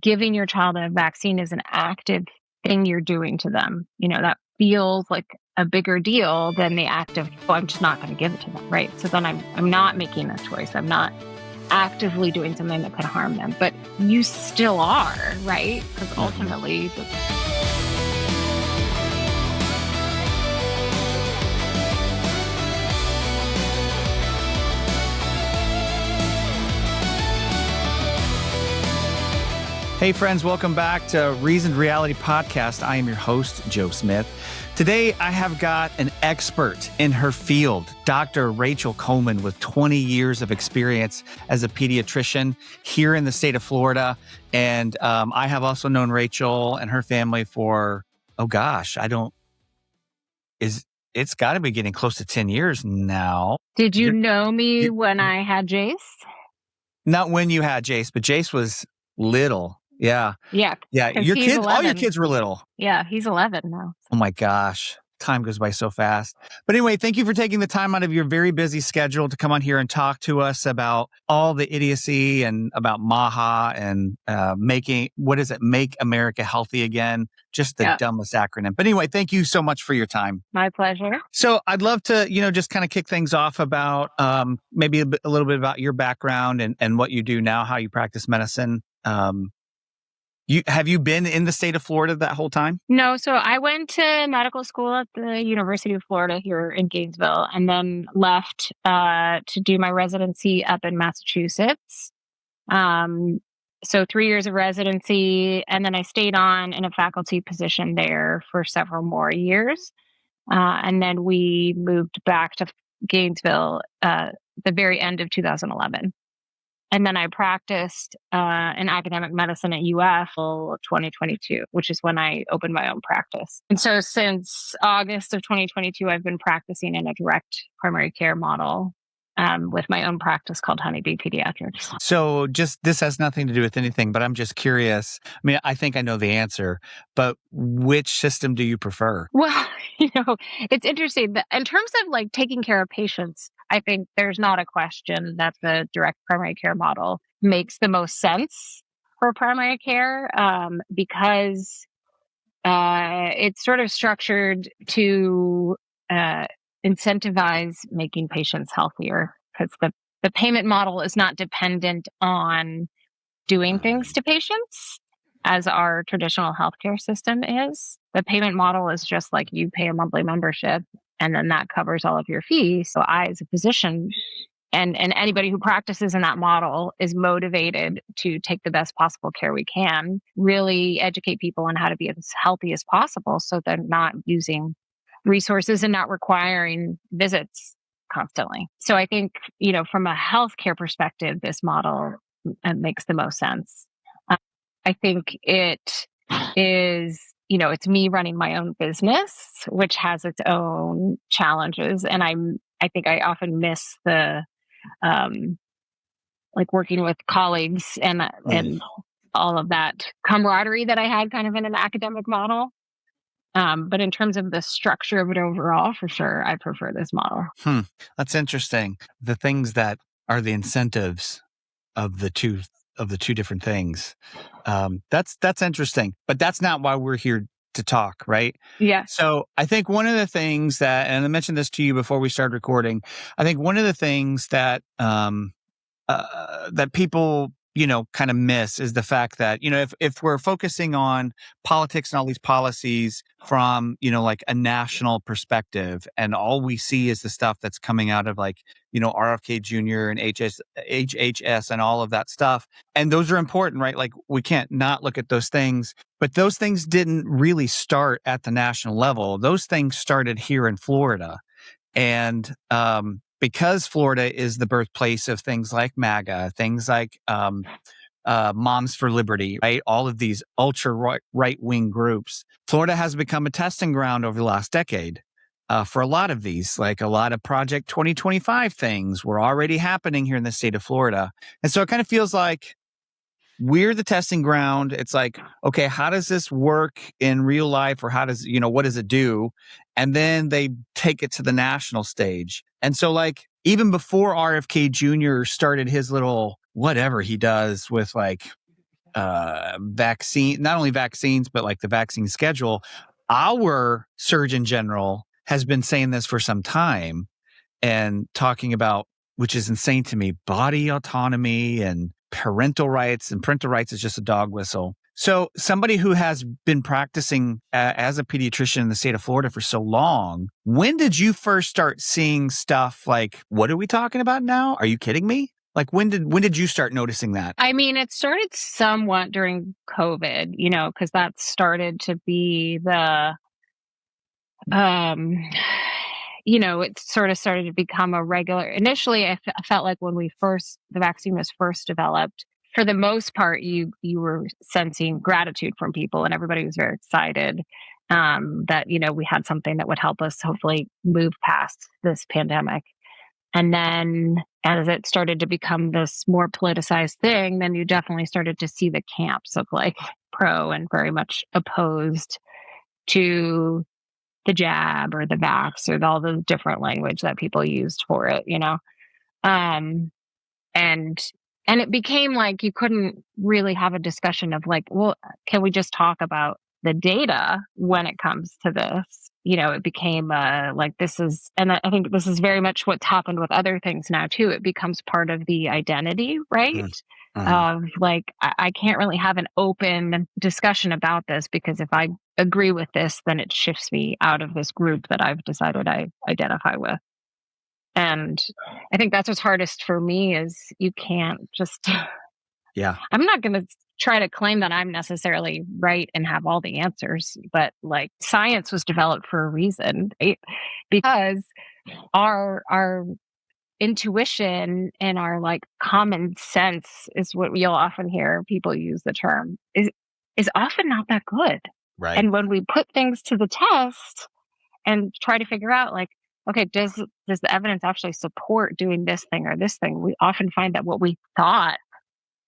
giving your child a vaccine is an active thing you're doing to them. That feels like a bigger deal than the act of, oh, I'm just not going to give it to them, right? So then I'm not making that choice. I'm not actively doing something that could harm them, but you still are, right? Because ultimately, Hey friends, welcome back to Reasoned Reality Podcast. I am your host, Joe Smith. Today, I have got an expert in her field, Dr. Rachel Coleman, with 20 years of experience as a pediatrician here in the state of Florida. And I have also known Rachel and her family for, it's got to be getting close to 10 years now. Did you know me when I had Jace? Not when you had Jace, but Jace was little. Yeah. Yeah. Your kids, all your kids were little. Yeah, he's 11 now. Oh my gosh. Time goes by so fast. But anyway, thank you for taking the time out of your very busy schedule to come on here and talk to us about all the idiocy and about MAHA and Make America Healthy Again. Just the dumbest acronym. But anyway, thank you so much for your time. My pleasure. So I'd love to, just kind of kick things off about maybe a little bit about your background and what you do now, how you practice medicine. Have you been in the state of Florida that whole time? No. So I went to medical school at the University of Florida here in Gainesville, and then left to do my residency up in Massachusetts. So 3 years of residency, and then I stayed on in a faculty position there for several more years. And then we moved back to Gainesville the very end of 2011. And then I practiced in academic medicine at UF till 2022, which is when I opened my own practice. And so since August of 2022, I've been practicing in a direct primary care model with my own practice called Honeybee Pediatrics. So this has nothing to do with anything, but I'm just curious. I mean, I think I know the answer, but which system do you prefer? Well, it's interesting. In terms of like taking care of patients, I think there's not a question that the direct primary care model makes the most sense for primary care because it's sort of structured to incentivize making patients healthier, because the payment model is not dependent on doing things to patients as our traditional healthcare system is. The payment model is just like you pay a monthly membership and then that covers all of your fees. So I, as a physician, and anybody who practices in that model is motivated to take the best possible care we can, really educate people on how to be as healthy as possible so they're not using resources and not requiring visits constantly. So I think, from a healthcare perspective, this model makes the most sense. I think it is, it's me running my own business, which has its own challenges. And I think I often miss the, like working with colleagues and all of that camaraderie that I had kind of in an academic model. But in terms of the structure of it overall, for sure, I prefer this model. That's interesting. The things that are the incentives of the two different things. That's interesting, but that's not why we're here to talk, right? Yeah. So I think one of the things that, and I mentioned this to you before we started recording, I think one of the things that that people kind of miss is the fact that, if we're focusing on politics and all these policies from, like a national perspective, and all we see is the stuff that's coming out of like, RFK Jr. and HHS and all of that stuff. And those are important, right? Like we can't not look at those things, but those things didn't really start at the national level. Those things started here in Florida. And, because Florida is the birthplace of things like MAGA, things like Moms for Liberty, right? All of these ultra right-wing groups. Florida has become a testing ground over the last decade for a lot of these, like a lot of Project 2025 things were already happening here in the state of Florida. And so it kind of feels like we're the testing ground. It's like, okay, how does this work in real life? Or how does, what does it do? And then they take it to the national stage. And so like, even before RFK Jr. started his little, whatever he does with like vaccine, not only vaccines, but like the vaccine schedule, our Surgeon General has been saying this for some time and talking about, which is insane to me, body autonomy and parental rights. And parental rights is just a dog whistle. So somebody who has been practicing as a pediatrician in the state of Florida for so long, when did you first start seeing stuff like, what are we talking about now? Are you kidding me? Like when did you start noticing that? I mean, it started somewhat during COVID, because that started to be um, it sort of started to become a regular. Initially, I felt like when the vaccine was first developed, for the most part, you were sensing gratitude from people, and everybody was very excited that we had something that would help us hopefully move past this pandemic. And then as it started to become this more politicized thing, then you definitely started to see the camps of like pro and very much opposed to the jab or the vax or all the different language that people used for it. Um, and and it became like you couldn't really have a discussion of like, well, can we just talk about the data when it comes to this? It became like this is, and I think this is very much what's happened with other things now too. It becomes part of the identity, right? Mm-hmm. Of like, I can't really have an open discussion about this because if I agree with this, then it shifts me out of this group that I've decided I identify with. And I think that's what's hardest for me is you can't just, Yeah. I'm not going to try to claim that I'm necessarily right and have all the answers, but like science was developed for a reason, right? Because our intuition and our like common sense is what you'll often hear people use the term is often not that good. Right. And when we put things to the test and try to figure out like, okay, does the evidence actually support doing this thing or this thing, we often find that what we thought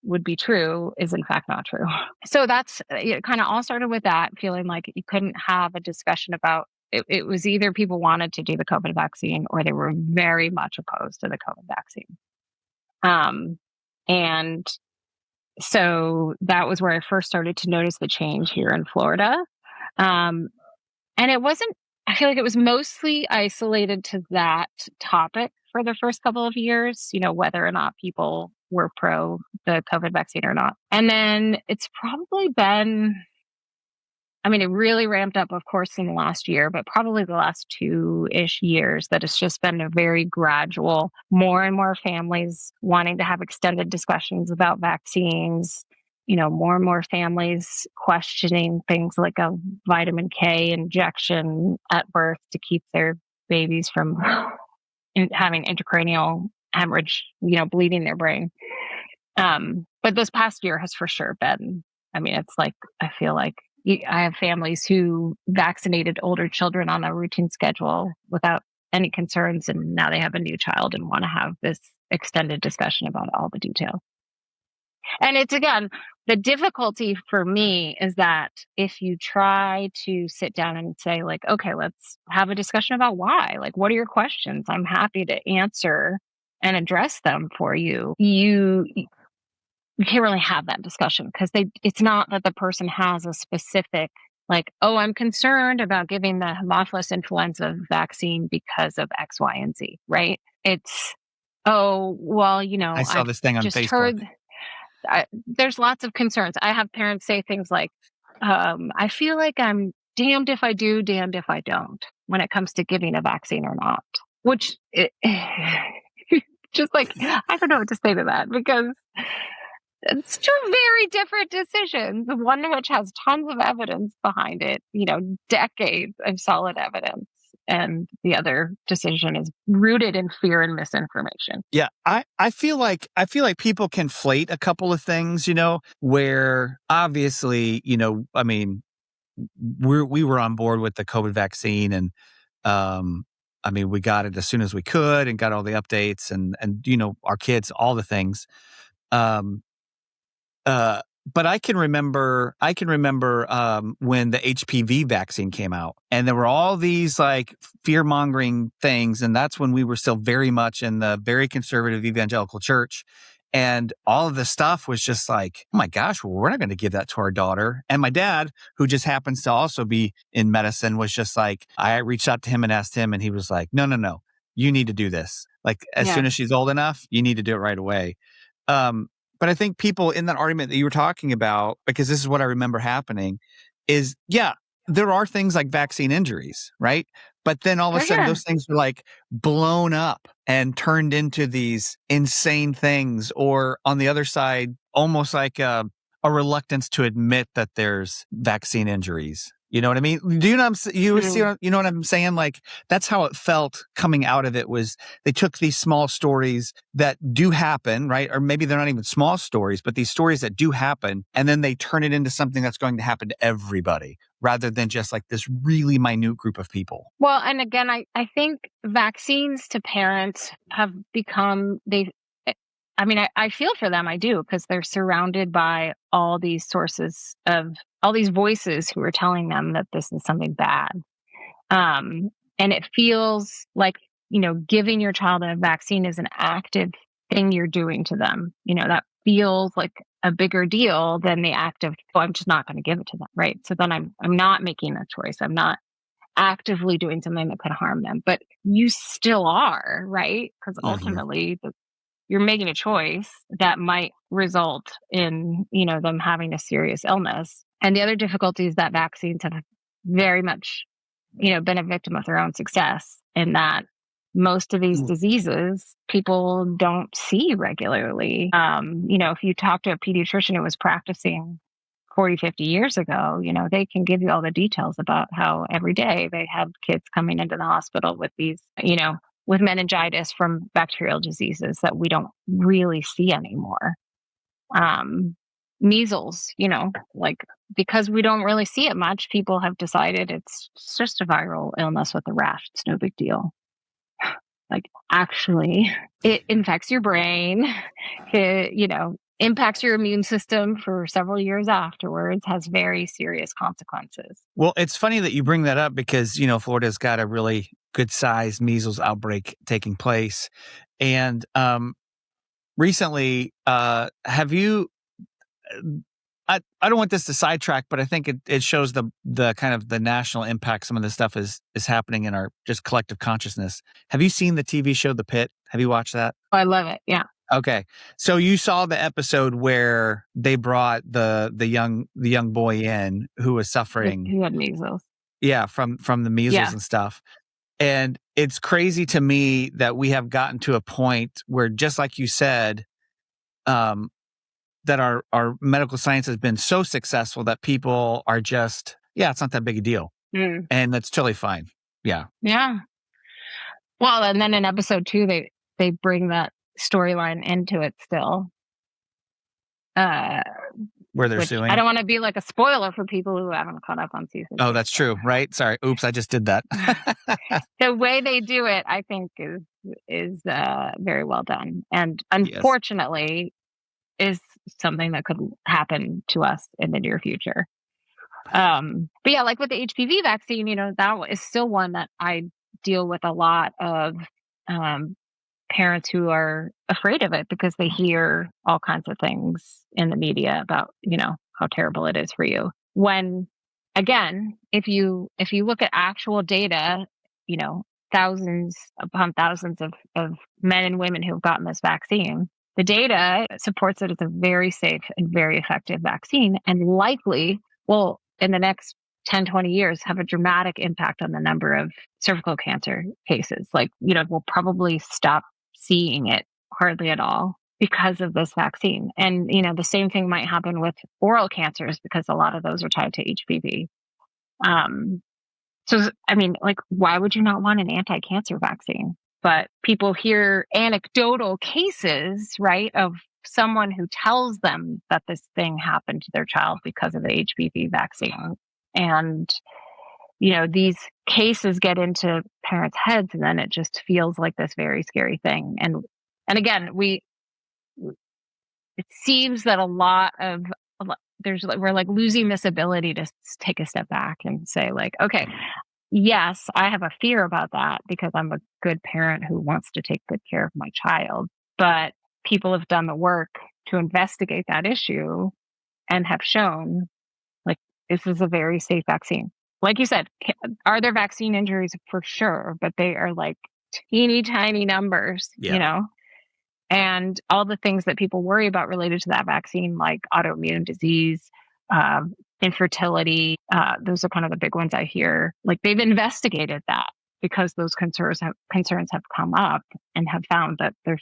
would be true is in fact not true. So that's it, kind of all started with that feeling like you couldn't have a discussion about it. It was either people wanted to do the COVID vaccine or they were very much opposed to the COVID vaccine. And so that was where I first started to notice the change here in Florida. Um, and it wasn't, I feel like it was mostly isolated to that topic for the first couple of years, whether or not people were pro the COVID vaccine or not. And then it's probably been, I mean, it really ramped up, of course, in the last year, but probably the last 2-ish years that it's just been a very gradual, more and more families wanting to have extended discussions about vaccines, more and more families questioning things like a vitamin K injection at birth to keep their babies from having intracranial hemorrhage, bleeding their brain. But this past year has for sure been, I mean, it's like, I feel like I have families who vaccinated older children on a routine schedule without any concerns. And now they have a new child and want to have this extended discussion about all the details. And it's again, the difficulty for me is that if you try to sit down and say, like, okay, let's have a discussion about why, like, what are your questions? I'm happy to answer and address them for you. You can't really have that discussion because it's not that the person has a specific like, oh, I'm concerned about giving the Haemophilus influenza vaccine because of X, Y, and Z, right? It's, oh, well, I saw I've this thing on just Facebook. heard there's lots of concerns. I have parents say things like, I feel like I'm damned if I do, damned if I don't when it comes to giving a vaccine or not, which just like, I don't know what to say to that because it's two very different decisions, one which has tons of evidence behind it, decades of solid evidence. And the other decision is rooted in fear and misinformation. Yeah, I feel like people conflate a couple of things, where obviously, I mean, we were on board with the COVID vaccine and I mean, we got it as soon as we could and got all the updates and our kids, all the things. Um Uh, but I can remember when the HPV vaccine came out and there were all these like fear mongering things. And that's when we were still very much in the very conservative evangelical church. And all of the stuff was just like, oh my gosh, well, we're not going to give that to our daughter. And my dad, who just happens to also be in medicine, was just like, I reached out to him and asked him, and he was like, no, no, no, you need to do this. Like, as Yeah. soon as she's old enough, you need to do it right away. But I think people in that argument that you were talking about, because this is what I remember happening, is yeah, there are things like vaccine injuries, right? But then all of a For sudden, sure. those things are like blown up and turned into these insane things, or on the other side, almost like a reluctance to admit that there's vaccine injuries. You know what I mean? Do you know you see Mm. you know what I'm saying? Like that's how it felt coming out of it. Was they took these small stories that do happen, right? Or maybe they're not even small stories, but these stories that do happen, and then they turn it into something that's going to happen to everybody rather than just like this really minute group of people. Well, and again, I think vaccines to parents have become, eh, I mean, I feel for them, I do, because they're surrounded by all these sources of, all these voices who are telling them that this is something bad. Um, and it feels like, giving your child a vaccine is an active thing you're doing to them. That feels like a bigger deal than the act of, oh, I'm just not going to give it to them. Right. So then I'm not making a choice. I'm not actively doing something that could harm them, but you still are, right? Because Mm-hmm. ultimately you're making a choice that might result in, them having a serious illness. And the other difficulty is that vaccines have very much, been a victim of their own success in that most of these diseases people don't see regularly. If you talk to a pediatrician who was practicing 40, 50 years ago, they can give you all the details about how every day they have kids coming into the hospital with these, with meningitis from bacterial diseases that we don't really see anymore. Um, Measles, like because we don't really see it much, people have decided it's just a viral illness with a rash. It's no big deal. Like actually, it infects your brain. It, impacts your immune system for several years afterwards, has very serious consequences. Well, it's funny that you bring that up because, Florida's got a really good sized measles outbreak taking place. And recently, have you, I don't want this to sidetrack, but I think it shows the kind of the national impact some of this stuff is happening in our just collective consciousness. Have you seen the TV show The Pit? Have you watched that? Oh, I love it. Yeah. Okay. So you saw the episode where they brought the young boy in who was suffering, Who had measles. yeah, from the measles Yeah. and stuff. And it's crazy to me that we have gotten to a point where, just like you said, um, that our medical science has been so successful that people are just, yeah, it's not that big a deal. Mm. And that's totally fine. Yeah. Yeah. Well, and then in episode 2, they bring that storyline into it still. Uh, Where they're which I suing. don't want to be like a spoiler for people who haven't caught up on season Oh, 2. that's true. Right. Sorry. Oops. I just did that. The way they do it, I think, is very well done, and Yes. unfortunately, is something that could happen to us in the near future. But yeah, like with the HPV vaccine, that is still one that I deal with a lot of um, parents who are afraid of it because they hear all kinds of things in the media about, how terrible it is for you. When again, if you look at actual data, you know, thousands upon thousands of men and women who've gotten this vaccine, the data supports that it's a very safe and very effective vaccine and likely will in the next 10, 20 years have a dramatic impact on the number of cervical cancer cases. Like, we'll probably stop seeing it hardly at all because of this vaccine. And, the same thing might happen with oral cancers because a lot of those are tied to HPV. Um, so, I mean, like, why would you not want an anti cancer vaccine? But people hear anecdotal cases, right, of someone who tells them that this thing happened to their child because of the HPV vaccine. And, these cases get into parents' heads and then it just feels like this very scary thing. And again, it seems that there's like, we're like losing this ability to take a step back and say like, okay, yes, I have a fear about that because I'm a good parent who wants to take good care of my child. But people have done the work to investigate that issue and have shown, like, this is a very safe vaccine. Like you said, are there vaccine injuries? For sure, but they are like teeny tiny numbers, Yeah. and all the things that people worry about related to that vaccine, like autoimmune disease, infertility, those are kind of the big ones I hear. Like, they've investigated that because those concerns have come up and have found that there's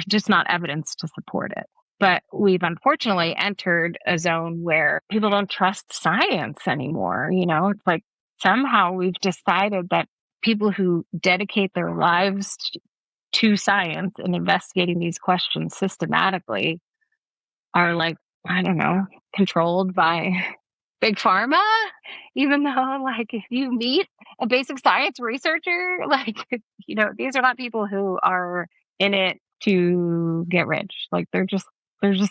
just not evidence to support it. But we've unfortunately entered a zone where people don't trust science anymore. It's like somehow we've decided that people who dedicate their lives to science and investigating these questions systematically are, like, I don't know, controlled by big pharma, even though, like, if you meet a basic science researcher, like, these are not people who are in it to get rich. Like, they're just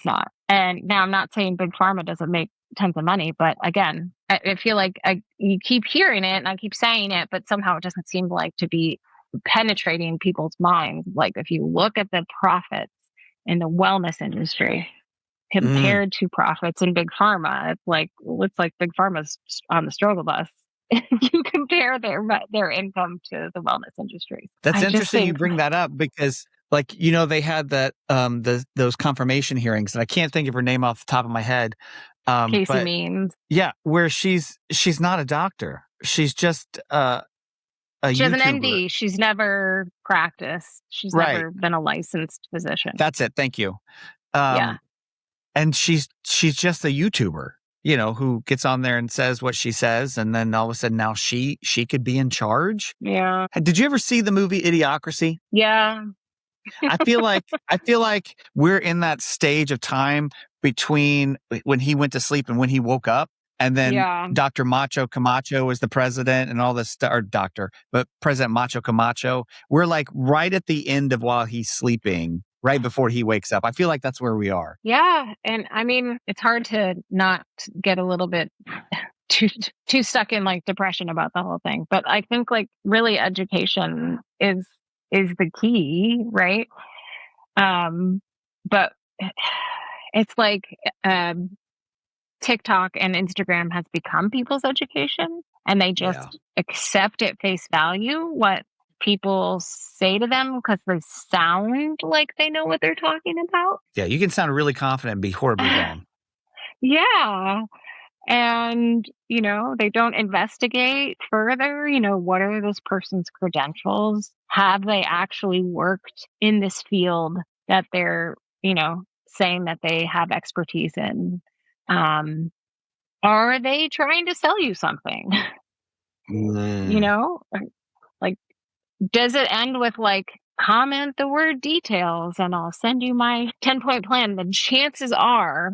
not. And now I'm not saying big pharma doesn't make tons of money, but again, I feel like you keep hearing it and I keep saying it, but somehow it doesn't seem like to be penetrating people's minds. Like, if you look at the profits in the wellness industry Mm. compared to profits in big pharma, it looks like big pharma's on the struggle bus. You compare their income to the wellness industry. That's I just interesting you think bring that up because, like, they had that those confirmation hearings, and I can't think of her name off the top of my head. Casey But means yeah, where she's not a doctor. She's just a she has an YouTuber. ND. She's never practiced. She's Right. never been a licensed physician. That's it. Thank you. Yeah. Um, and she's just a YouTuber, who gets on there and says what she says, and then all of a sudden now she could be in charge. Yeah. Did you ever see the movie Idiocracy? Yeah. I feel like we're in that stage of time between when he went to sleep and when he woke up, and then Yeah. Dr. Macho Camacho was the president and all this stuff, or doctor, but President Macho Camacho. We're like right at the end of while he's sleeping, right before he wakes up. I feel like that's where we are. Yeah. And I mean, it's hard to not get a little bit too too stuck in, like, depression about the whole thing. But I think, like, really education is the key, right? But it's like, um TikTok and Instagram has become people's education, and they Yeah. just accept at face value what people say to them because they sound like they know what they're talking about. Yeah, you can sound really confident and be horribly wrong. Yeah. And, they don't investigate further, what are this person's credentials? Have they actually worked in this field that they're, saying that they have expertise in? Um, are they trying to sell you something? you Mm. know, like, does it end with, like, comment the word details and I'll send you my 10-point plan? The chances are,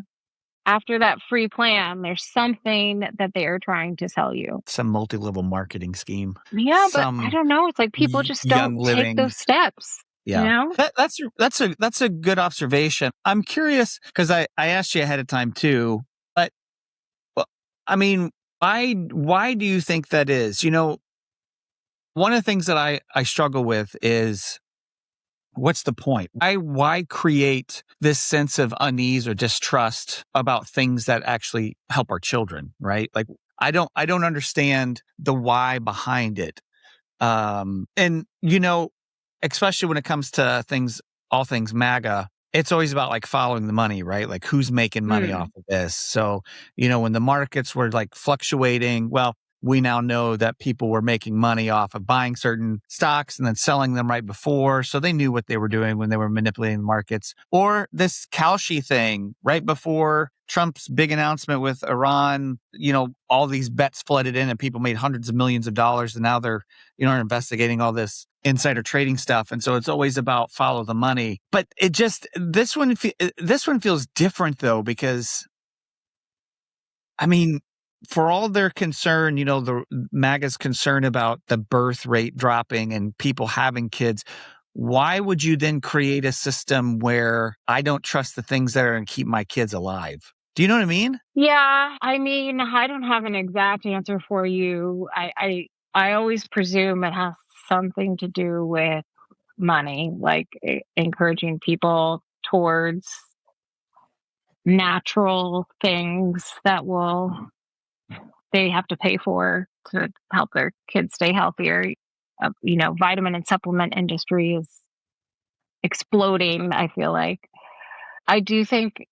after that free plan, there's something that they are trying to sell you. Some multi-level marketing scheme. Yeah, but I Some don't know. It's like people just don't young take living. those steps, you Yeah. know? That's a good observation. I'm curious because I asked you ahead of time too, but well, I mean, why do you think that is? One of the things that I struggle with is what's the point? Why create this sense of unease or distrust about things that actually help our children, right? Like I don't understand the why behind it. And especially when it comes to all things MAGA, it's always about like following the money, right? Like who's making money off Mm. of this. So, when the markets were like fluctuating, well, we now know that people were making money off of buying certain stocks and then selling them right before. So they knew what they were doing when they were manipulating the markets. Or this Kalshi thing right before Trump's big announcement with Iran, all these bets flooded in and people made hundreds of millions of dollars. And now they're are investigating all this insider trading stuff. And so it's always about follow the money. But this one feels different though, because I mean, for all their concern, the MAGA's concern about the birth rate dropping and people having kids, why would you then create a system where I don't trust the things that are going to keep my kids alive? Do you know what I mean? Yeah, I mean, I don't have an exact answer for you. I always presume it has something to do with money, like encouraging people towards natural things that they have to pay for to help their kids stay healthier. Vitamin and supplement industry is exploding, I feel like. I do think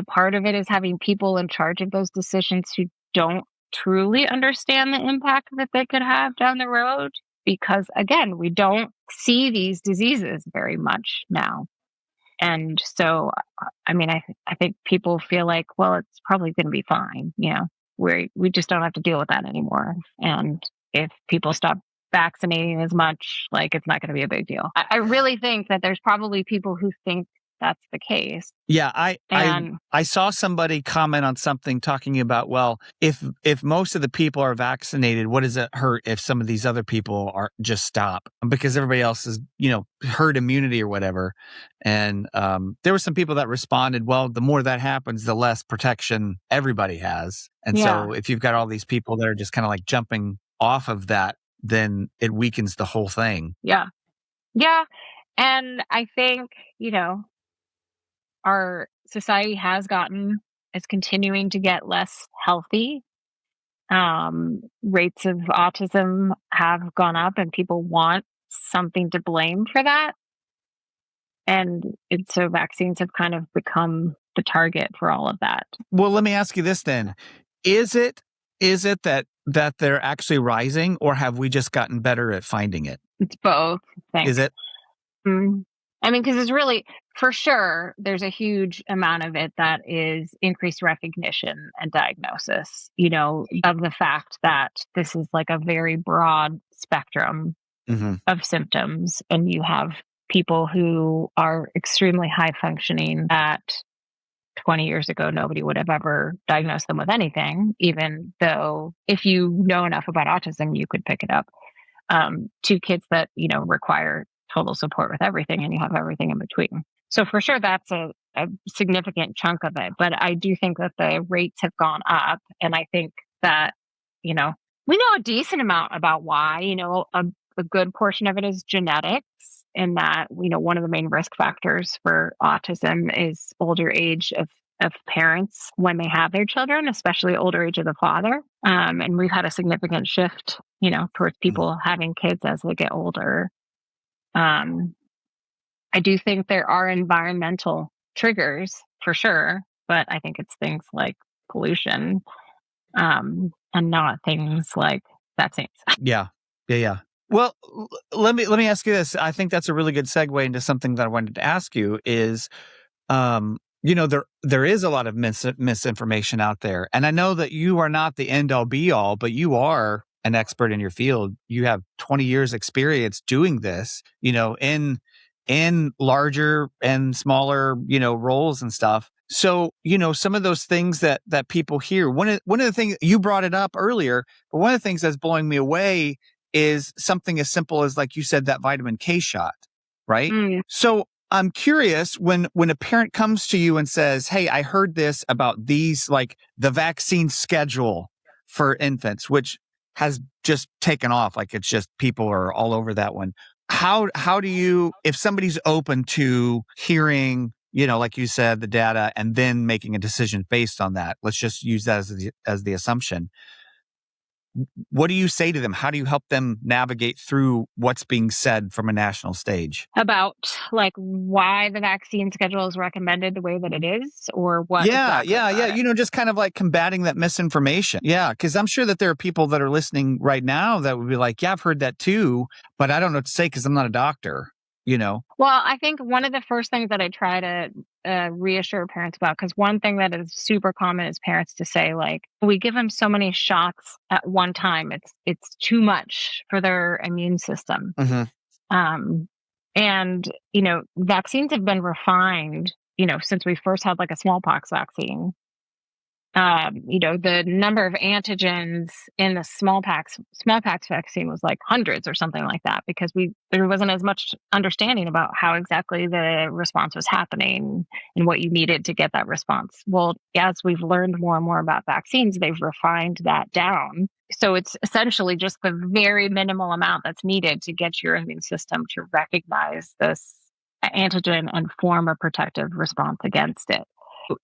part of it is having people in charge of those decisions who don't truly understand the impact that they could have down the road. Because again, we don't see these diseases very much now. And so, I think people feel like, well, it's probably going to be fine. We just don't have to deal with that anymore. And if people stop vaccinating as much, like it's not going to be a big deal. I really think that there's probably people who think that's the case. Yeah, I saw somebody comment on something talking about, well, if most of the people are vaccinated, what does it hurt if some of these other people are just stop because everybody else is, herd immunity or whatever. And there were some people that responded, well, the more that happens, the less protection everybody has. And Yeah. so if you've got all these people that are just kind of like jumping off of that, then it weakens the whole thing. Yeah. Yeah. And I think, our society is continuing to get less healthy. Rates of autism have gone up, and people want something to blame for that. And so vaccines have kind of become the target for all of that. Well, let me ask you this then. Is it that they're actually rising, or have we just gotten better at finding it? It's both, I think. Is it? Because it's really, for sure, there's a huge amount of it that is increased recognition and diagnosis, of the fact that this is like a very broad spectrum of symptoms. And you have people who are extremely high functioning that 20 years ago, nobody would have ever diagnosed them with anything, even though if you know enough about autism, you could pick it up. To kids that, require total support with everything, and you have everything in between. So for sure, that's a significant chunk of it. But I do think that the rates have gone up. And I think that, we know a decent amount about why, a good portion of it is genetics. In that, one of the main risk factors for autism is older age of parents when they have their children, especially older age of the father. And we've had a significant shift, towards people having kids as they get older. I do think there are environmental triggers for sure, but I think it's things like pollution, and not things like vaccines. Yeah. Well, let me ask you this. I think that's a really good segue into something that I wanted to ask you is, there is a lot of misinformation out there, and I know that you are not the end all be all, but you are an expert in your field. You have 20 years experience doing this, in larger and smaller, roles and stuff. So, some of those things that people hear. One of the things you brought it up earlier, but one of the things that's blowing me away is something as simple as, like you said, that vitamin K shot, right? So I'm curious when a parent comes to you and says, hey, I heard this about these, like the vaccine schedule for infants, which has just taken off. Like it's just people are all over that one. How do you, if somebody's open to hearing, like you said, the data and then making a decision based on that, let's just use that as the assumption. What do you say to them? How do you help them navigate through what's being said from a national stage? About like why the vaccine schedule is recommended the way that it is, or what? Yeah. Exactly Just kind of like combating that misinformation. Yeah, because I'm sure that there are people that are listening right now that would be like, yeah, I've heard that too, but I don't know what to say because I'm not a doctor. Well, I think one of the first things that I try to reassure parents about, because one thing that is super common is parents to say, like, we give them so many shots at one time, it's too much for their immune system. And vaccines have been refined, since we first had like a smallpox vaccine. The number of antigens in the smallpox vaccine was like hundreds or something like that, because there wasn't as much understanding about how exactly the response was happening and what you needed to get that response. Well, as we've learned more and more about vaccines, they've refined that down. So it's essentially just the very minimal amount that's needed to get your immune system to recognize this antigen and form a protective response against it.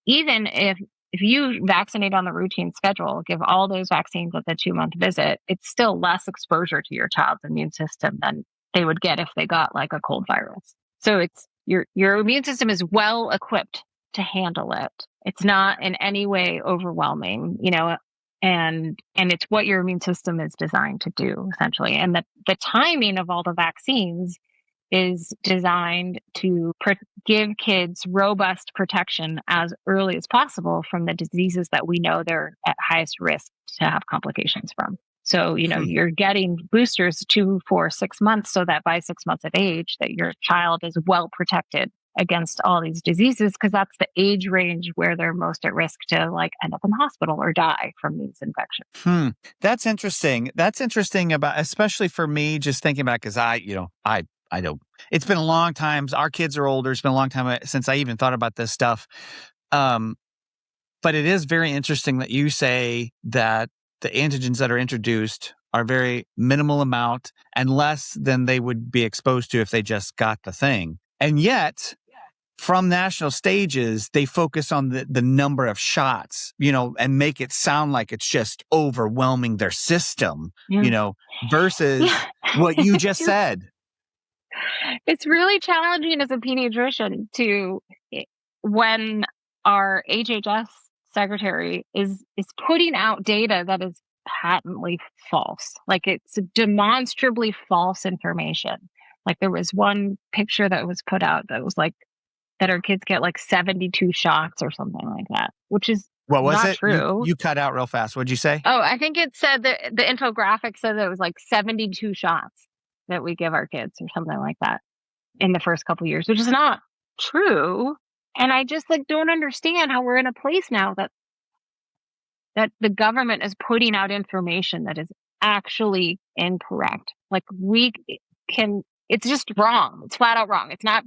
Even if you vaccinate on the routine schedule, give all those vaccines at the 2-month visit, it's still less exposure to your child's immune system than they would get if they got like a cold virus. So it's your immune system is well equipped to handle it. It's not in any way overwhelming, and it's what your immune system is designed to do essentially. And the timing of all the vaccines is designed to give kids robust protection as early as possible from the diseases that we know they're at highest risk to have complications from. So, Hmm. you're getting boosters 2, 4, 6 months so that by 6 months of age that your child is well protected against all these diseases, because that's the age range where they're most at risk to like end up in the hospital or die from these infections. Hmm. That's interesting. That's interesting about, especially for me, just thinking about, because I don't, it's been a long time. Our kids are older. It's been a long time since I even thought about this stuff. Um, but it is very interesting that you say that the antigens that are introduced are very minimal amount and less than they would be exposed to if they just got the thing. And yet, from national stages, they focus on the number of shots, and make it sound like it's just overwhelming their system, Yeah. versus Yeah. what you just said. It's really challenging as a pediatrician when our HHS secretary is putting out data that is patently false. Like it's demonstrably false information. Like there was one picture that was put out that was like that our kids get like 72 shots or something like that, which is What was not it? You true. you cut out real fast. What'd you say? Oh, I think it said that the infographic said that it was like 72 shots that we give our kids or something like that in the first couple years, which is not true. And I just like don't understand how we're in a place now that the government is putting out information that is actually incorrect. Like we can, it's just wrong. It's flat out wrong. It's not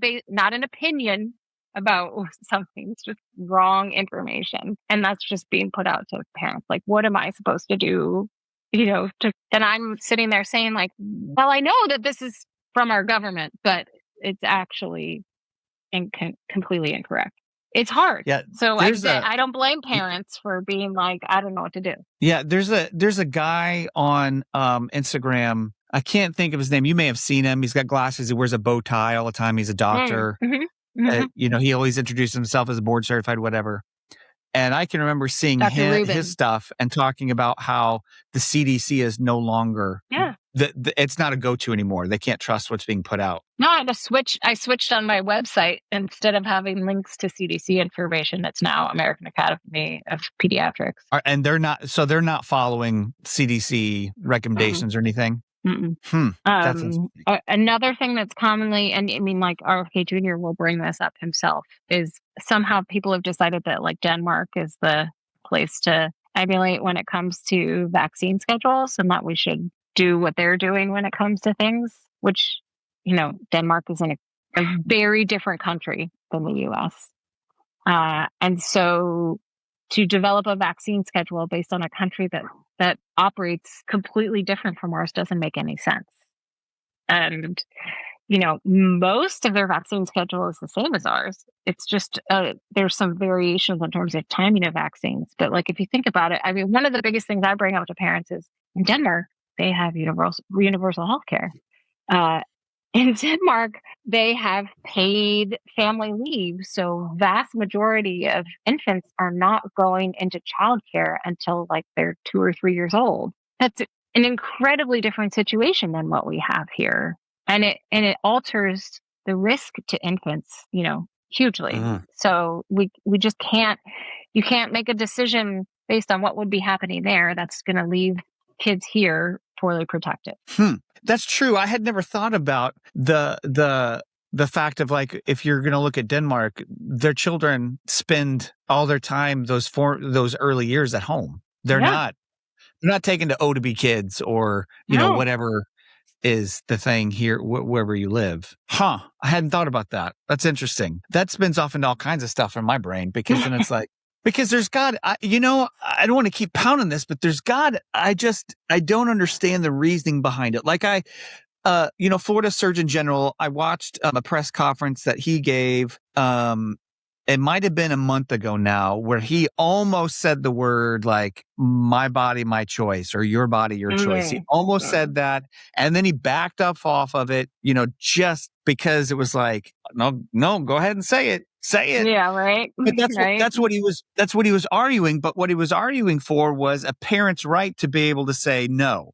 an opinion about something. It's just wrong information, and that's just being put out to parents. Like, what am I supposed to do? Then I'm sitting there saying, like, well, I know that this is from our government, but it's actually completely incorrect. It's hard. Yeah, So there's a I don't blame parents for being like, I don't know what to do. yeah, there's a guy on Instagram. I can't think of his name. You may have seen him. He's got glasses. He wears a bow tie all the time. He's a Mm, doctor. mhm, mhm. He always introduces himself as a board certified whatever. And I can remember seeing Dr. his Rubin. stuff and talking about how the CDC is no longer Yeah. it's not a go-to anymore. They can't trust what's being put out. No, I switched on my website. Instead of having links to CDC information, it's now American Academy of Pediatrics. They're not following CDC Mm-mm, recommendations or anything. mm-mm. That's interesting. Another thing that's commonly, and I mean, like RFK Jr. will bring this up himself, is somehow people have decided that like Denmark is the place to emulate when it comes to vaccine schedules, and that we should do what they're doing when it comes to things, which, Denmark is in a very different country than the US. And so to develop a vaccine schedule based on a country that operates completely different from ours doesn't make any sense. And most of their vaccine schedule is the same as ours. It's just there's some variations in terms of timing of vaccines. But like if you think about it, I mean, one of the biggest things I bring up to parents is in Denmark they have universal health care. Uh, in Denmark, they have paid family leave, so vast majority of infants are not going into childcare until like they're 2 or 3 years old. That's an incredibly different situation than what we have here, and it alters the risk to infants, hugely. Mhm. So we just can't. You can't make a decision based on what would be happening there. That's going to leave kids here poorly protected. That's true. I had never thought about the fact of like if you're going to look at Denmark, their children spend all their time those early years at home. Yeah. They're not taken to O to be kids or No. whatever is the thing here wherever you live. I hadn't thought about that. That's interesting. That spins off into all kinds of stuff in my brain because then it's like because there's God, I don't want to keep pounding this, but I don't understand the reasoning behind it. Like Florida Surgeon General, I watched a press conference that he gave. It might have been a month ago now, where he almost said the word like "my body, my choice" or "your body, your choice." He Mm, almost mm. said that, and then he backed up off of it. Just because it was like, no, no, go ahead and say it. Yeah, right. But Right. that's what he was arguing. But what he was arguing for was a parent's right to be able to say no.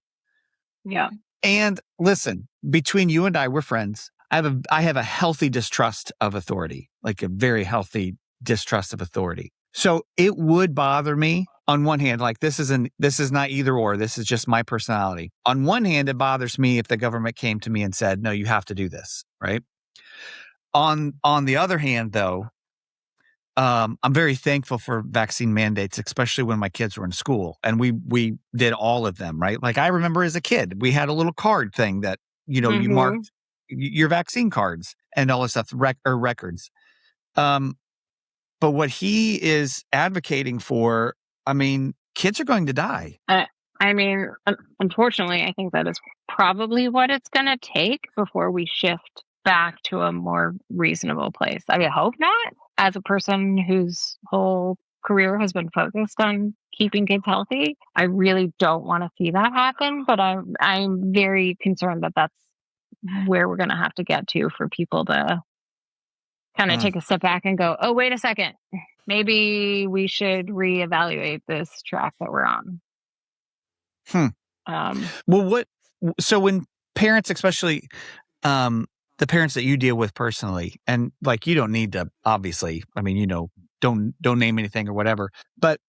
Yeah. And listen, between you and I, we're friends. I have a healthy distrust of authority, like a very healthy distrust of authority. So it would bother me on one hand, like this is not either or. This is just my personality. On one hand, it bothers me if the government came to me and said, "No, you have to do this." Right. On the other hand, though, I'm very thankful for vaccine mandates, especially when my kids were in school and we did all of them, right? Like I remember as a kid, we had a little card thing that, you Hmm. marked your vaccine cards and all this stuff, or records. Um, but what he is advocating for, I mean, kids are going to die. Uh, I mean, unfortunately, I think that is probably what it's going to take before we shift back to a more reasonable place. I mean, I hope not. As a person whose whole career has been focused on keeping kids healthy, I really don't want to see that happen. But I'm very concerned that that's where we're going to have to get to for people to kind of Mm. take a step back and go, oh, wait a second. Maybe we should reevaluate this track that we're on. Hmm. Um, Well, so when parents, especially, um, the parents that you deal with personally, and like you don't need to, obviously, I mean, don't name anything or whatever, but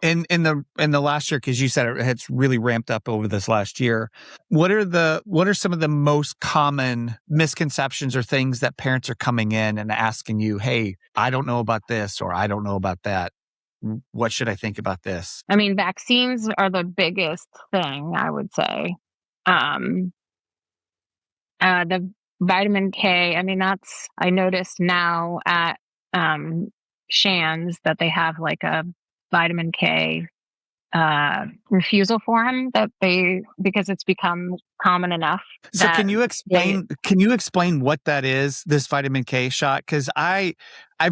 in the last year, because you said it's really ramped up over this last year. What are some of the most common misconceptions or things that parents are coming in and asking you, "Hey, I don't know about this," or "I don't know about that. What should I think about this?" I mean, vaccines are the biggest thing, I would say. Um, the vitamin K, I mean, I noticed now at um, Shands that they have like a vitamin K refusal form because it's become common enough So that they, can you explain what that is, this vitamin K shot? Because I've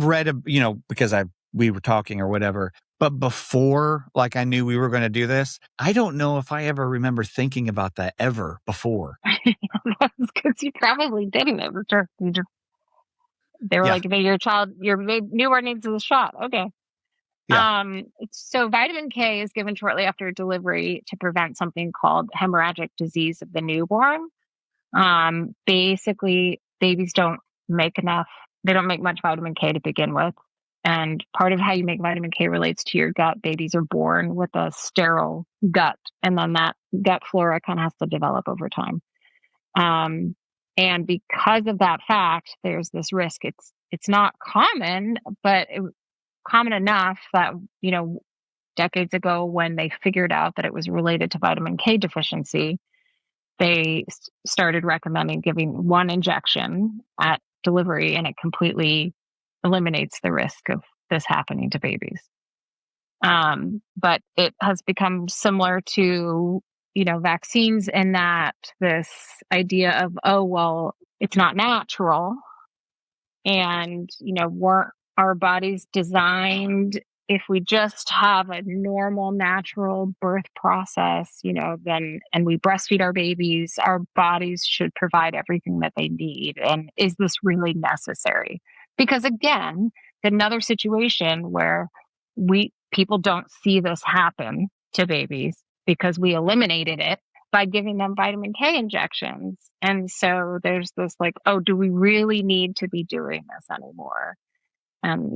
read, because we were talking or whatever, but before, like I knew we were going to do this, I don't know if I ever remember thinking about that ever before. because you probably didn't. It was just, they were Yeah. like, your newborn needs the shot. Okay. Yeah. So vitamin K is given shortly after delivery to prevent something called hemorrhagic disease of the newborn. Basically, babies don't make enough, they don't make much vitamin K to begin with. And part of how you make vitamin K relates to your gut. Babies are born with a sterile gut, and then that gut flora kind of has to develop over time. Um, and because of that fact, there's this risk. It's not common, but common enough that you know decades ago when they figured out that it was related to vitamin K deficiency, they started recommending giving one injection at delivery, and it completely eliminates the risk of this happening to babies. But it has become similar to vaccines in that this idea of, oh well, it's not natural, and weren't our bodies designed, if we just have a normal natural birth process, then and we breastfeed our babies, our bodies should provide everything that they need, and is this really necessary? Because again, another situation where we people don't see this happen to babies because we eliminated it by giving them vitamin K injections. And so there's this like, oh, do we really need to be doing this anymore? And,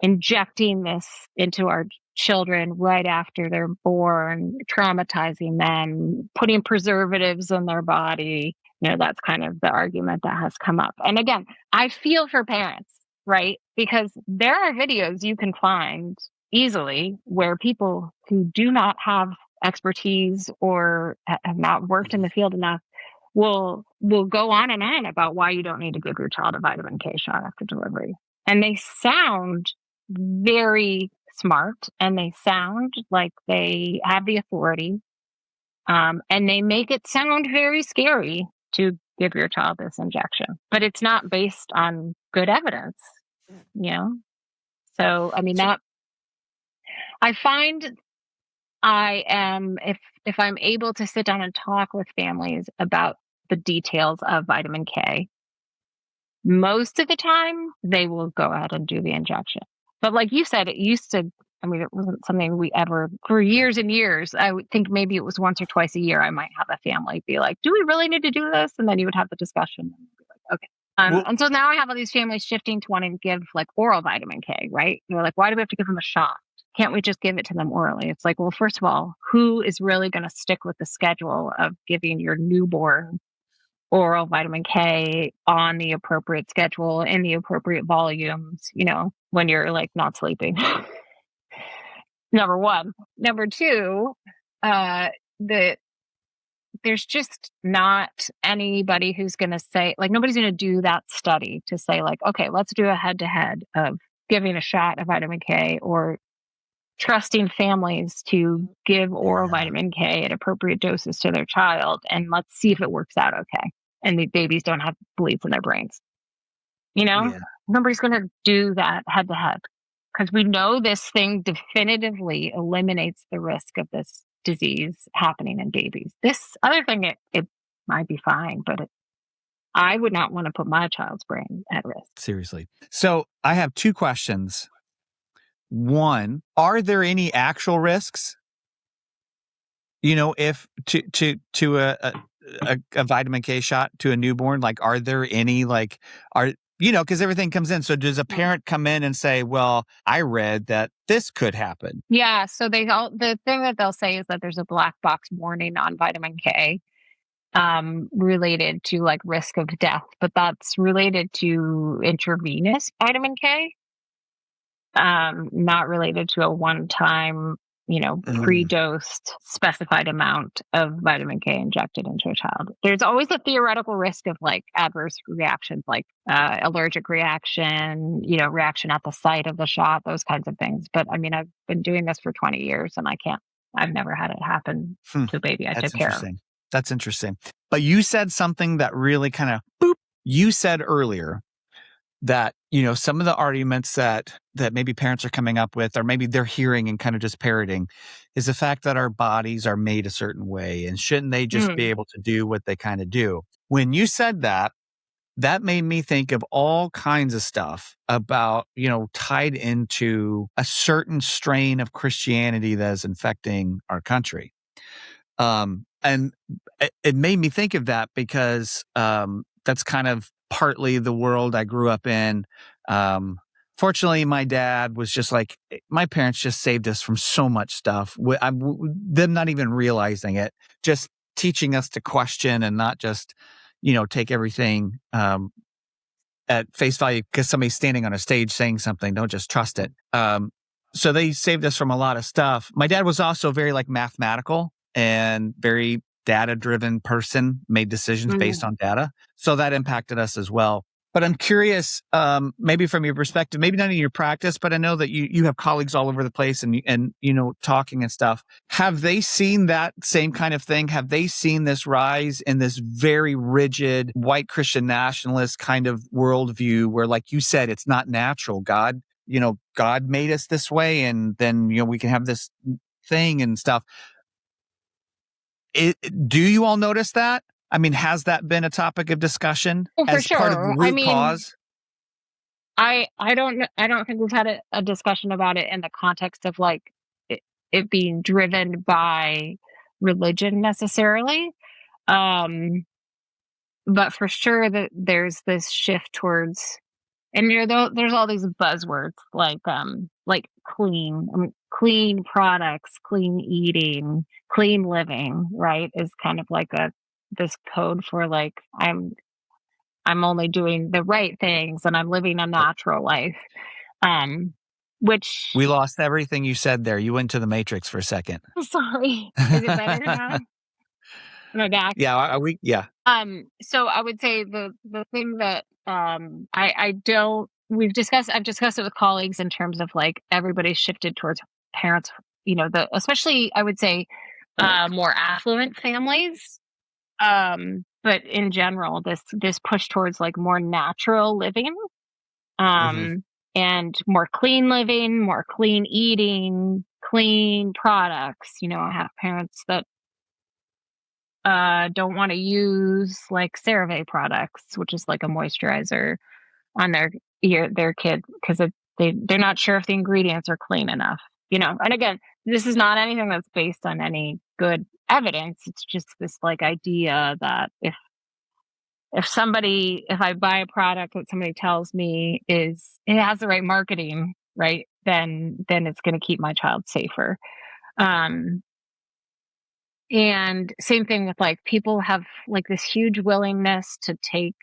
injecting this into our children right after they're born, traumatizing them, putting preservatives in their body. That's kind of the argument that has come up. And again, I feel for parents, right? Because there are videos you can find easily where people who do not have expertise or have not worked in the field enough will go on and on about why you don't need to give your child a vitamin K shot after delivery. And they sound very smart, and they sound like they have the authority. And they make it sound very scary to give your child this injection, but it's not based on good evidence, you know? So, I mean, So, that I find if I'm able to sit down and talk with families about the details of vitamin K, most of the time they will go ahead and do the injection. But like you said, it used to, I mean, it wasn't something we ever, for yeah. years and years, I would think maybe it was once or twice a year, I might have a family be like, do we really need to do this? And then you would have the discussion and be like, okay. Well, And so now I have all these families shifting to wanting to give like oral vitamin K, right? They're like, why do we have to give them a shot? Can't we just give it to them orally? It's like, well, first of all, who is really going to stick with the schedule of giving your newborn oral vitamin K on the appropriate schedule in the appropriate volumes, when you're like not sleeping? Number one. Number two, uh, the there's just not anybody who's going to say, like, nobody's going to do that study to say, like, okay, let's do a head to head of giving a shot of vitamin K or trusting families to give oral yeah, vitamin K at appropriate doses to their child, and let's see if it works out okay. And the babies don't have bleeds in their brains. You know, yeah. nobody's going to do that head to head because we know this thing definitively eliminates the risk of this disease happening in babies. This other thing, it might be fine, but I would not want to put my child's brain at risk. Seriously. So I have two questions. One, are there any actual risks? If to a vitamin K shot to a newborn, like, are there any, like, because everything comes in. So does a Mm. parent come in and say, well, I read that this could happen? Yeah, so the thing that they'll say is that there's a black box warning on vitamin K related to like risk of death, but that's related to intravenous vitamin K, not related to a one-time, Ugh. pre-dosed specified amount of vitamin K injected into a child. There's always a theoretical risk of like adverse reactions, like allergic reaction, reaction at the site of the shot, those kinds of things. But I mean, I've been doing this for 20 years and I've never had it happen Hmm. to a baby I took That's care of. interesting. That's interesting. But you said something that really kind of boop. You said earlier that, some of the arguments that maybe parents are coming up with, or maybe they're hearing and kind of just parroting, is the fact that our bodies are made a certain way, and shouldn't they just be Mm. able to do what they kind of do? When you said that, that made me think of all kinds of stuff about, tied into a certain strain of Christianity that is infecting our country. And it made me think of that because that's kind of partly the world I grew up in. Um, Fortunately, my dad was just like, my parents just saved us from so much stuff. Them not even realizing it, just teaching us to question and not just, take everything at face value because somebody's standing on a stage saying something. Don't just trust it. So they saved us from a lot of stuff. My dad was also very like mathematical and very data driven person, made decisions based Mm. on data. So that impacted us as well. But I'm curious, maybe from your perspective, maybe not in your practice, but I know that you have colleagues all over the place and talking and stuff. Have they seen that same kind of thing? Have they seen this rise in this very rigid white Christian nationalist kind of worldview where, like you said, it's not natural? God made us this way, and then we can have this thing and stuff. Do you all notice that? I mean, has that been a topic of discussion Well, for as part of the sure. I root mean, cause? I don't think we've had a discussion about it in the context of like it, it being driven by religion necessarily. Um, but for sure that there's this shift towards, and there's all these buzzwords like clean, clean products, clean eating, clean living, right? Is kind of like a this code for like I'm only doing the right things and I'm living a Oh, natural life. Um, which we lost everything you said there. You went to the Matrix for a second. sorry, is it better now? Am I back? Yeah, yeah. So I would say the thing that I don't I've discussed it with colleagues in terms of like everybody's shifted towards parents, the especially I would say more affluent families. But in general, this push towards like more natural living, Hmm. um, and more clean living, more clean eating, clean products. I have parents that don't want to use like CeraVe products, which is like a moisturizer on their kid because they're not sure if the ingredients are clean enough. And again, this is not anything that's based on any good evidence. It's just this like idea that if I buy a product that somebody tells me it has the right marketing, right, then it's going to keep my child safer. Um, and same thing with like people have like this huge willingness to take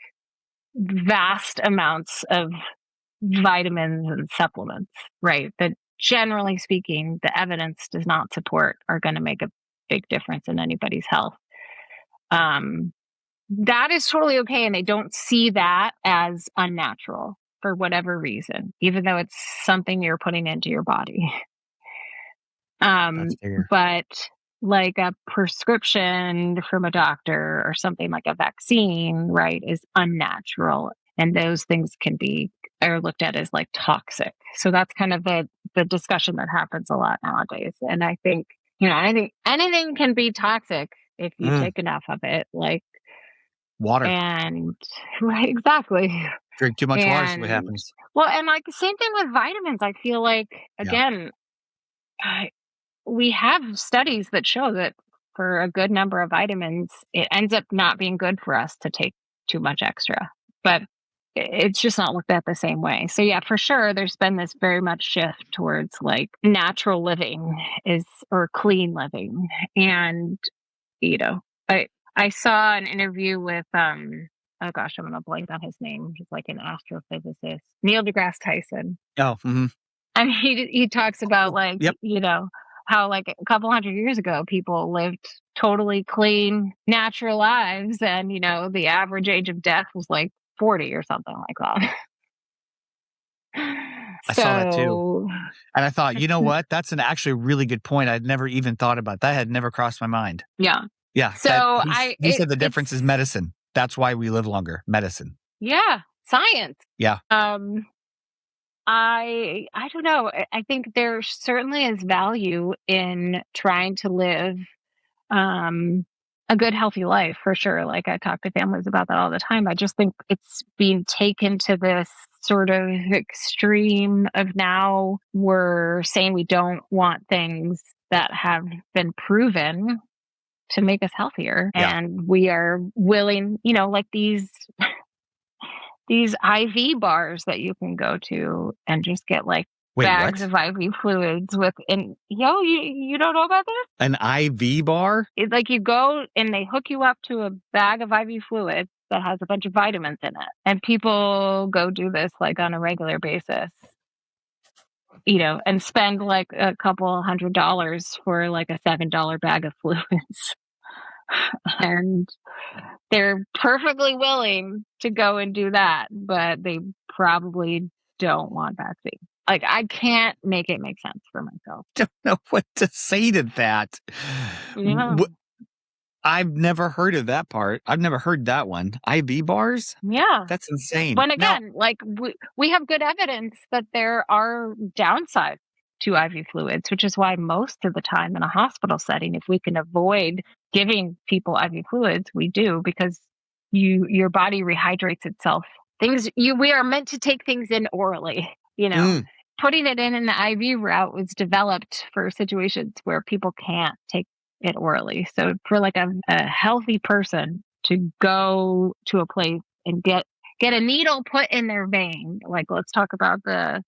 vast amounts of vitamins and supplements, right? That generally speaking, the evidence does not support are going to make a big difference in anybody's health. Um, that is totally okay. And they don't see that as unnatural for whatever reason, even though it's something you're putting into your body. That's fair. But like a prescription from a doctor or something like a vaccine, right, is unnatural. And those things are looked at as like toxic. So that's kind of the discussion that happens a lot nowadays. And I think anything can be toxic if you Mm, take enough of it. Like, water. and right, exactly. Drink too much water, see what And happens. well, and like the same thing with vitamins. I feel like Yeah. again, we have studies that show that for a good number of vitamins, it ends up not being good for us to take too much extra. But it's just not looked at the same way. So yeah, for sure, there's been this very much shift towards like natural living is or clean living, and you know, I saw an interview with oh gosh, I'm gonna blank on his name. He's like an astrophysicist, Neil deGrasse Tyson, Oh, mhm. and he talks about Oh, like yep. how like a couple hundred years ago people lived totally clean natural lives, and the average age of death was like 40 or something like that. I saw that too. So And I thought, you know what? That's an actually really good point. I'd never even thought about that. Had never crossed my mind. yeah, Yeah, so that I he said the it's difference is medicine. That's why we live longer. Medicine. yeah, science. Yeah. um I don't know. I think there certainly is value in trying to live um a good healthy life for sure. Like I talk to families about that all the time. I just think it's being taken to this sort of extreme of now we're saying we don't want things that have been proven to make us healthier, Yeah. and we are willing, like these IV bars that you can go to and just get like Wait, bags what? of IV fluids with and you don't know about this? An IV bar? It's like you go and they hook you up to a bag of IV fluids that has a bunch of vitamins in it. And people go do this like on a regular basis, and spend like a couple $100 for like a $7 bag of fluids. And they're perfectly willing to go and do that, but they probably don't want vaccine. Like, I can't make it make sense for myself. Don't know what to say to that. Yeah. I've never heard of that part. I've never heard that one. IV bars? Yeah. That's insane. When Now, again, like we have good evidence that there are downsides to IV fluids, which is why most of the time in a hospital setting, if we can avoid giving people IV fluids, we do because your body rehydrates itself. We are meant to take things in orally, you know. mm, Putting it in the IV route was developed for situations where people can't take it orally. So for like a healthy person to go to a place and get a needle put in their vein. Like, let's talk about the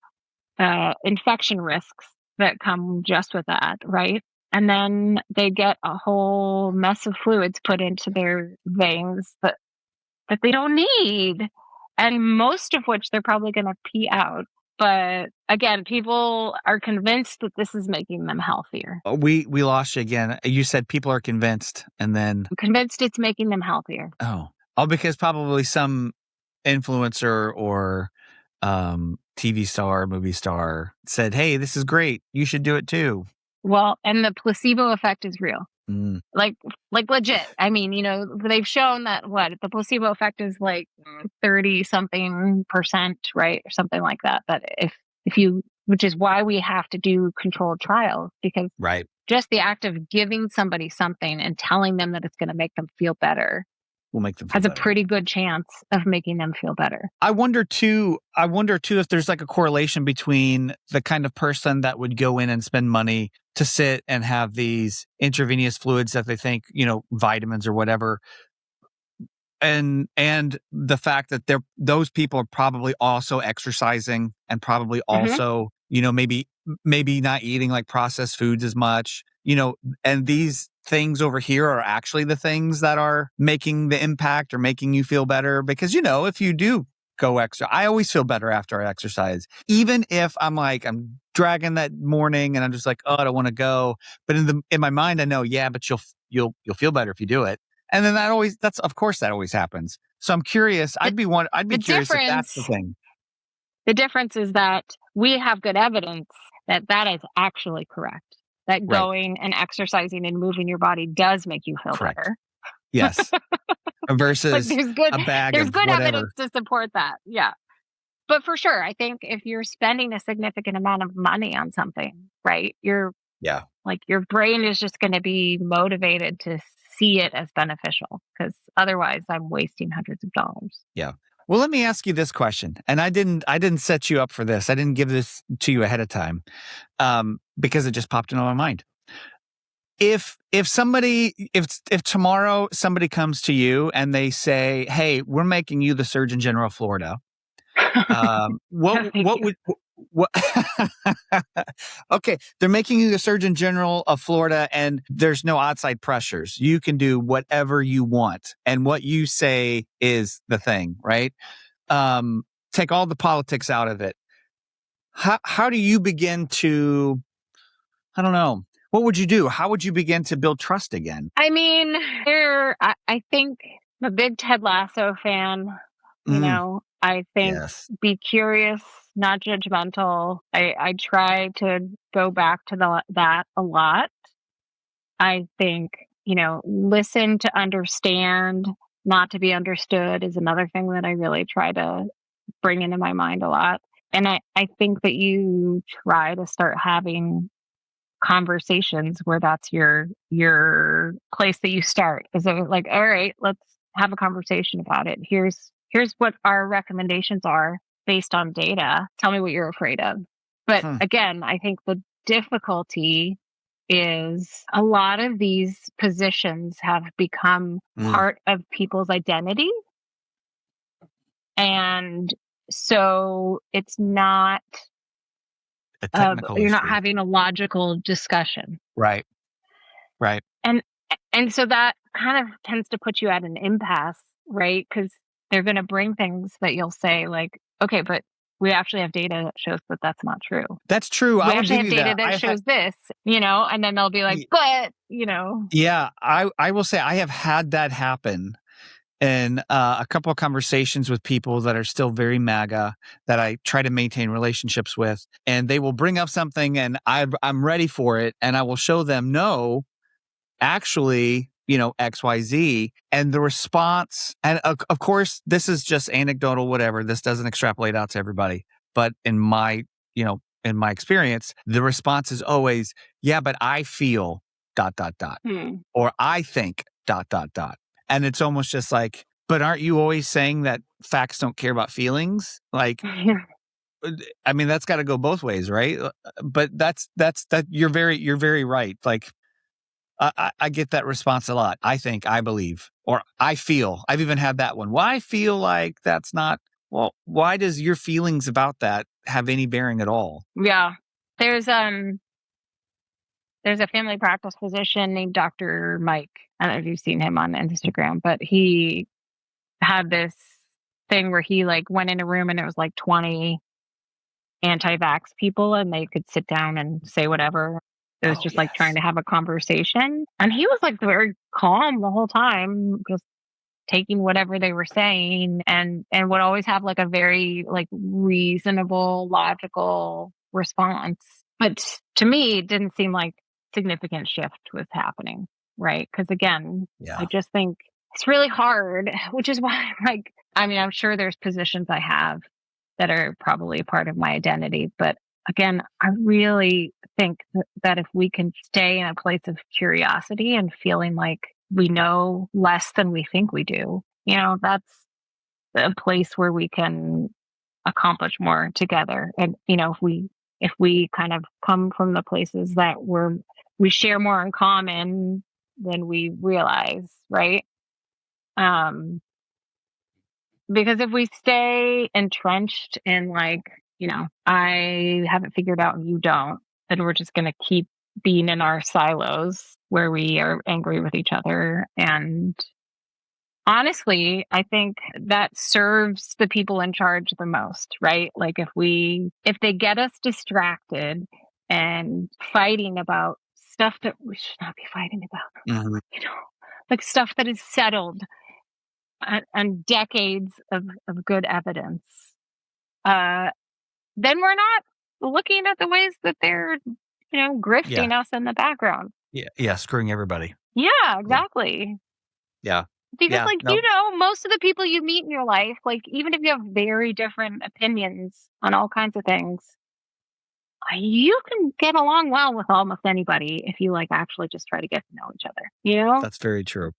infection risks that come just with that, right? And then they get a whole mess of fluids put into their veins that they don't need, and most of which they're probably going to pee out. But again, people are convinced that this is making them healthier. we lost you again. You said people are convinced, and then I'm convinced it's making them healthier. because probably some influencer or TV star, movie star said, "Hey, this is great. You should do it too." Well, and the placebo effect is real. Mm, Like legit. I mean, they've shown that the placebo effect is like 30 something percent, right? Or something like that. That if you which is why we have to do controlled trials, because right. just the act of giving somebody something and telling them that it's going to make them feel better Will make them feel has a better. pretty good chance of making them feel better. I wonder too if there's like a correlation between the kind of person that would go in and spend money to sit and have these intravenous fluids that they think, vitamins or whatever, and the fact that those people are probably also exercising and probably Hmm. also, maybe not eating like processed foods as much, and these things over here are actually the things that are making the impact or making you feel better. Because, if you do go extra, I always feel better after I exercise, even if I'm dragging that morning and I'm just like, oh, I don't want to go. But in my mind, I know, yeah, but you'll feel better if you do it. And then of course that always happens. So I'm curious. The, I'd the be curious if that's the difference thing. the difference is that we have good evidence that that is actually correct. That Right. going and exercising and moving your body does make you feel Correct. better. Yes. Like Versus a bag there's of good evidence whatever. to support that. Yeah. But for sure, I think if you're spending a significant amount of money on something, right? Yeah. Your brain is just going to be motivated to see it as beneficial, because otherwise I'm wasting hundreds of dollars. Yeah. Well, let me ask you this question. And I didn't set you up for this. I didn't give this to you ahead of time. Because it just popped into my mind. If tomorrow somebody comes to you and they say, "Hey, we're making you the Surgeon General of Florida," Yeah, thank what you. would what? Okay, they're making you the Surgeon General of Florida, and there's no outside pressures. You can do whatever you want, and what you say is the thing, right? Um, Take all the politics out of it. How do you begin to? I don't know. What would you do? How would you begin to build trust again? I mean, I think I'm a big Ted Lasso fan. Mm, I think yes. be curious, not judgmental. I try to go back to that a lot. I think, listen to understand, not to be understood is another thing that I really try to bring into my mind a lot. And I think that you try to start having conversations where that's your place that you start. Is it like, all right, let's have a conversation about it. Here's what our recommendations are based on data. Tell me what you're afraid of. But Hmm, again, I think the difficulty is a lot of these positions have become mm, part of people's identity. And so it's not, a technical you're not issue. having a logical discussion. Right, right. And and so that kind of tends to put you at an impasse, right? Because they're gonna bring things that you'll say like, "Okay, but we actually have data that shows that that's not true. That's true. I We will actually give have you data that. that shows this," and then they'll be like, Y "But," yeah, I will say I have had that happen in, a couple of conversations with people that are still very MAGA that I try to maintain relationships with, and they will bring up something and I'm ready for it, and I will show them, "No, actually, XYZ." And the response, and of course, this is just anecdotal, whatever. This doesn't extrapolate out to everybody. But in my experience, the response is always, yeah, but I feel dot, dot, dot, Hmm. or I think dot, dot, dot. And it's almost just like, but aren't you always saying that facts don't care about feelings? Like, I mean, that's got to go both ways, right? But that you're very right. Like, I get that response a lot. I believe, or I feel. I've even had that one. Well, I feel like that's not. Well, why does your feelings about that have any bearing at all? Yeah. There's, there's a family practice physician named Dr. Mike. I don't know if you've seen him on Instagram, but he had this thing where he, like, went in a room and it was, like, 20 anti-vax people and they could sit down and say whatever. It was Oh, just like trying yes. to have a conversation. And he was like very calm the whole time, just taking whatever they were saying and would always have like a very like reasonable, logical response. But to me, it didn't seem like significant shift was happening, right? Because again, I Yeah. just think it's really hard, which is why, like, I mean, I'm sure there's positions I have that are probably a part of my identity, but again, I really think that if we can stay in a place of curiosity and feeling like we know less than we think we do, that's a place where we can accomplish more together. And if we kind of come from the places that we share more in common than we realize, right? Um, because if we stay entrenched in, like, I haven't figured out and you don't, then we're just going to keep being in our silos where we are angry with each other. And honestly, I think that serves the people in charge the most, right? Like, if they get us distracted and fighting about stuff that we should not be fighting about, Mhm. you know, like stuff that is settled and decades of good evidence, uh, then we're not looking at the ways that they're, Yeah. grifting us in the background. Yeah. Yeah. Screwing everybody. Yeah, Yeah. exactly. Yeah. Because, Yeah. like, No, most of the people you meet in your life, like, even if you have very different opinions on all kinds of things, you can get along well with almost anybody if you, like, actually just try to get to know each other, you know? that's very true.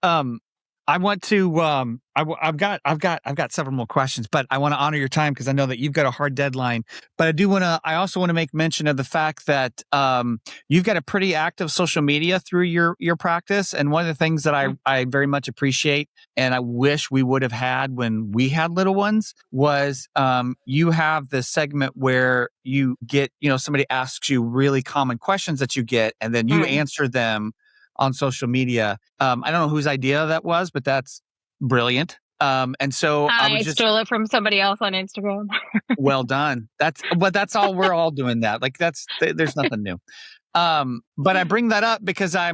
Um, I want to. I've got several more questions, but I want to honor your time because I know that you've got a hard deadline. But I do want to. I also want to make mention of the fact that you've got a pretty active social media through your practice, and one of the things that Mm. I very much appreciate, and I wish we would have had when we had little ones, was you have this segment where you get, somebody asks you really common questions that you get, and then you Mm. answer them on social media. I don't know whose idea that was, but that's brilliant. And so I was I just stole it from somebody else on Instagram. well done. That's all we're all doing that. Like there's nothing new. But I bring that up because I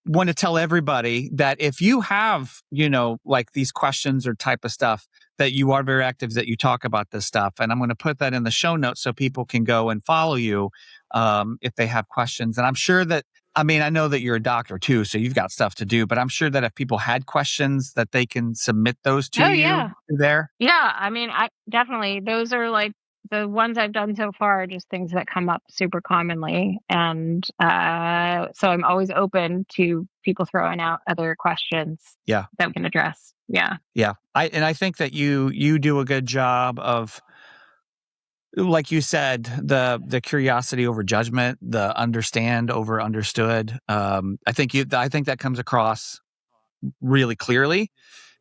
want to tell everybody that if you have, like these questions or type of stuff that you are very active, that you talk about this stuff, and I'm going to put that in the show notes so people can go and follow you if they have questions. And I'm sure that, I mean, I know that you're a doctor too, so you've got stuff to do, but I'm sure that if people had questions that they can submit those to Oh, you yeah. there. Yeah, I mean, I definitely those are, like, the ones I've done so far are just things that come up super commonly, and, so I'm always open to people throwing out other questions Yeah. that we can address. Yeah. Yeah. I think that you do a good job of, like you said, the curiosity over judgment, the understand over understood. I think that comes across really clearly.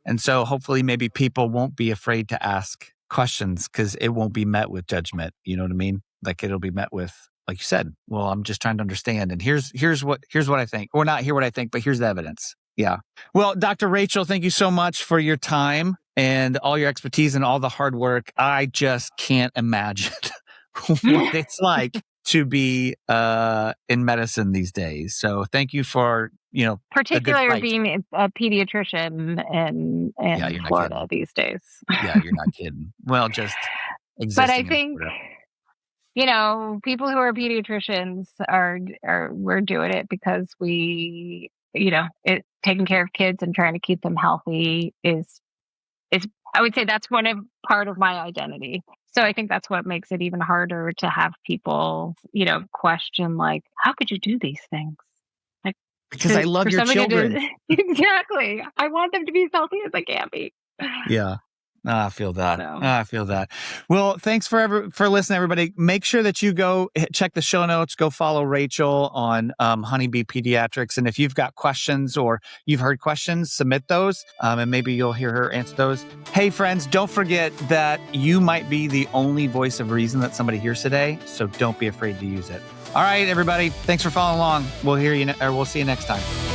And so hopefully maybe people won't be afraid to ask questions because it won't be met with judgment. You know what I mean? Like it'll be met with, like you said, well, I'm just trying to understand. And here's what I think. Or not hear what I think, but here's the evidence. Yeah. Well, Dr. Rachel, thank you so much for your time and all your expertise and all the hard work. I just can't imagine what it's like to be in medicine these days. So thank you for, a good Particularly fight. being a pediatrician in Yeah, in you're not Florida kidding. these days. Yeah, you're not kidding. Well, just But I existing in think, Florida. people who are pediatricians are we're doing it because taking care of kids and trying to keep them healthy is I would say that's part of my identity. So I think that's what makes it even harder to have people, question, like, how could you do these things? Like, Because I love for your something to do children. exactly. I want them to be as healthy as I can be. Yeah. I feel that. So I feel that. Well, thanks for listening, everybody. Make sure that you go check the show notes. Go follow Rachel on Honeybee Pediatrics, and if you've got questions or you've heard questions, submit those, and maybe you'll hear her answer those. Hey, friends, don't forget that you might be the only voice of reason that somebody hears today, so don't be afraid to use it. All right, everybody. Thanks for following along. We'll see you next time.